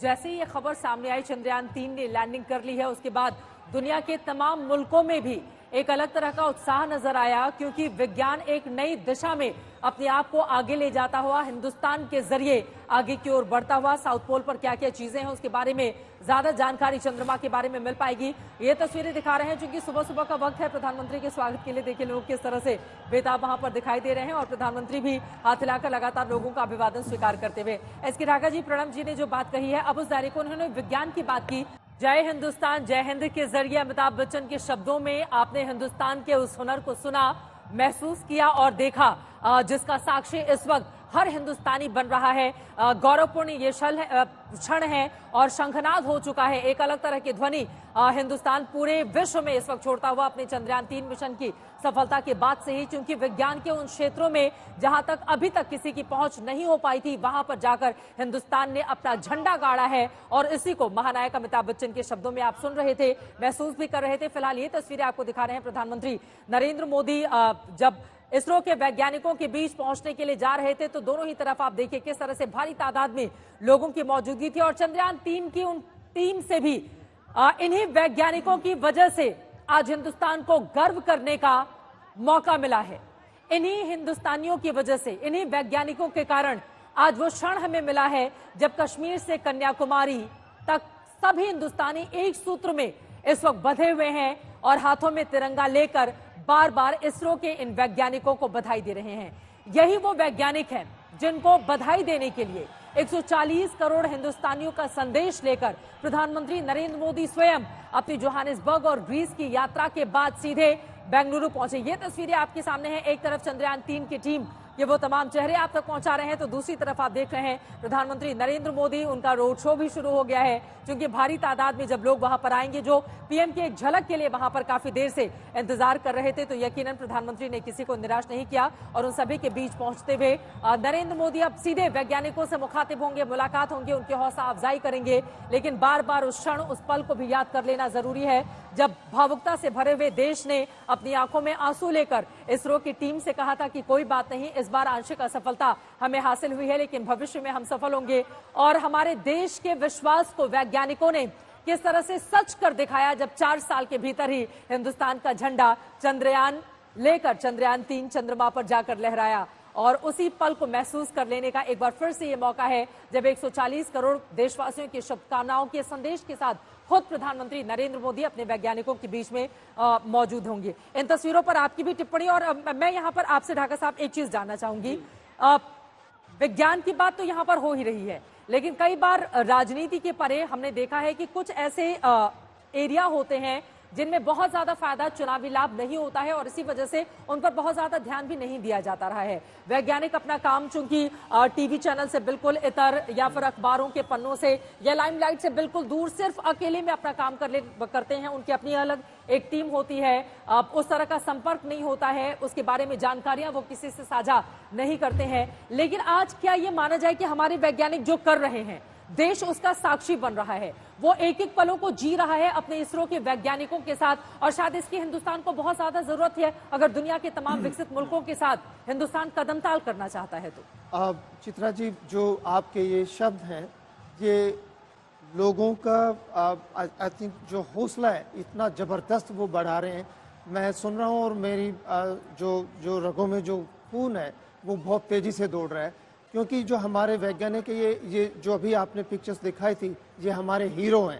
जैसे ही ये खबर सामने आई चंद्रयान-3 ने लैंडिंग कर ली है, उसके बाद दुनिया के तमाम मुल्कों में भी एक अलग तरह का उत्साह नजर आया, क्योंकि विज्ञान एक नई दिशा में अपने आप को आगे ले जाता हुआ, हिंदुस्तान के जरिए आगे की ओर बढ़ता हुआ। साउथ पोल पर क्या क्या चीजें हैं उसके बारे में ज्यादा जानकारी चंद्रमा के बारे में मिल पाएगी। ये तस्वीरें दिखा रहे हैं क्योंकि सुबह सुबह का वक्त है प्रधानमंत्री के स्वागत के लिए। देखिए लोग किस तरह से बेताब वहां पर दिखाई दे रहे हैं और प्रधानमंत्री भी हाथ हिलाकर लगातार लोगों का अभिवादन स्वीकार करते हुए। एस के ढाका जी, प्रणब जी ने जो बात कही है, अब उस दायरे को उन्होंने विज्ञान की बात की। जय हिंदुस्तान जय हिंद के जरिए अमिताभ बच्चन के शब्दों में आपने हिंदुस्तान के उस हुनर को सुना, महसूस किया और देखा, जिसका साक्षी इस वक्त हर हिंदुस्तानी बन रहा है। गौरवपूर्ण ये क्षण है और शंखनाद हो चुका है। एक अलग तरह की ध्वनि हिंदुस्तान पूरे विश्व में इस वक्त छोड़ता हुआ अपने चंद्रयान-3 मिशन की सफलता के बाद से ही, क्योंकि विज्ञान के उन क्षेत्रों में जहां तक अभी तक किसी की पहुंच नहीं हो पाई थी, वहां पर जाकर हिंदुस्तान ने अपना झंडा गाड़ा है। और इसी को महानायक अमिताभ बच्चन के शब्दों में आप सुन रहे थे, महसूस भी कर रहे थे। फिलहाल ये तस्वीरें आपको दिखा रहे हैं प्रधानमंत्री नरेंद्र मोदी जब इसरो के वैज्ञानिकों के बीच पहुंचने के लिए जा रहे थे, तो दोनों ही तरफ आप देखिए किस तरह से भारी तादाद में लोगों की मौजूदगी थी। और चंद्रयान-3 की उन टीम से भी इन्हीं वैज्ञानिकों की वजह से आज हिंदुस्तान को गर्व करने का मौका मिला है। इन्हीं हिंदुस्तानियों की वजह से, इन्हीं वैज्ञानिकों के कारण आज वो क्षण हमें मिला है जब कश्मीर से कन्याकुमारी तक सभी हिंदुस्तानी एक सूत्र में इस वक्त बंधे हुए हैं और हाथों में तिरंगा लेकर बार बार इसरो के इन वैज्ञानिकों को बधाई दे रहे हैं। यही वो वैज्ञानिक हैं जिनको बधाई देने के लिए 140 करोड़ हिंदुस्तानियों का संदेश लेकर प्रधानमंत्री नरेंद्र मोदी स्वयं अपनी जोहानिसबर्ग और ग्रीस की यात्रा के बाद सीधे बेंगलुरु पहुंचे। ये तस्वीरें आपके सामने हैं। एक तरफ चंद्रयान-3 की टीम ये वो तमाम चेहरे आप तक पहुंचा रहे हैं, तो दूसरी तरफ आप देख रहे हैं प्रधानमंत्री नरेंद्र मोदी, उनका रोड शो भी शुरू हो गया है। क्योंकि भारी तादाद में जब लोग वहां पर आएंगे, जो पीएम की एक झलक के लिए वहां पर काफी देर से इंतजार कर रहे थे, तो यकीनन प्रधानमंत्री ने किसी को निराश नहीं किया और उन सभी के बीच पहुंचते हुए नरेंद्र मोदी अब सीधे वैज्ञानिकों से मुखातिब होंगे, मुलाकात होंगे, उनकी हौसला अफजाई करेंगे। लेकिन बार बार उस क्षण, उस पल को भी याद कर लेना जरूरी है जब भावुकता से भरे हुए देश ने अपनी आंखों में आंसू लेकर इसरो की टीम से कहा था कि कोई बात नहीं, इस बार आंशिक असफलता हमें हासिल हुई है, लेकिन भविष्य में हम सफल होंगे। और हमारे देश के विश्वास को वैज्ञानिकों ने किस तरह से सच कर दिखाया जब 4 साल के भीतर ही हिंदुस्तान का झंडा चंद्रयान लेकर चंद्रयान-3 चंद्रमा पर जाकर लहराया। और उसी पल को महसूस कर लेने का एक बार फिर से ये मौका है जब 140 करोड़ देशवासियों की शुभकामनाओं के संदेश के साथ खुद प्रधानमंत्री नरेंद्र मोदी अपने वैज्ञानिकों के बीच में मौजूद होंगे। इन तस्वीरों पर आपकी भी टिप्पणी, और मैं यहाँ पर आपसे ढाका साहब एक चीज जानना चाहूंगी। विज्ञान की बात तो यहाँ पर हो ही रही है, लेकिन कई बार राजनीति के परे हमने देखा है कि कुछ ऐसे एरिया होते हैं जिनमें बहुत ज्यादा फायदा, चुनावी लाभ नहीं होता है और इसी वजह से उन पर बहुत ज्यादा ध्यान भी नहीं दिया जाता रहा है। वैज्ञानिक अपना काम चूंकि टीवी चैनल से बिल्कुल इतर या फिर अखबारों के पन्नों से या लाइमलाइट से बिल्कुल दूर सिर्फ अकेले में अपना काम करते हैं, उनकी अपनी अलग एक टीम होती है, उस तरह का संपर्क नहीं होता है, उसके बारे में जानकारियां वो किसी से साझा नहीं करते हैं। लेकिन आज क्या ये माना जाए कि हमारे वैज्ञानिक जो कर रहे हैं, देश उसका साक्षी बन रहा है, वो एक एक पलों को जी रहा है अपने इसरो के वैज्ञानिकों के साथ, और शायद इसकी हिंदुस्तान को बहुत ज्यादा जरूरत है अगर दुनिया के तमाम विकसित मुल्कों के साथ हिंदुस्तान कदम ताल करना चाहता है तो। चित्रा जी, जो आपके ये शब्द हैं, ये लोगों का आई थिंक जो हौसला है इतना जबरदस्त वो बढ़ा रहे हैं। मैं सुन रहा हूँ और मेरी जो रगों में जो खून है वो बहुत तेजी से दौड़ रहा है, क्योंकि जो हमारे वैज्ञानिक ये जो अभी आपने पिक्चर्स दिखाई थी, ये हमारे हीरो हैं।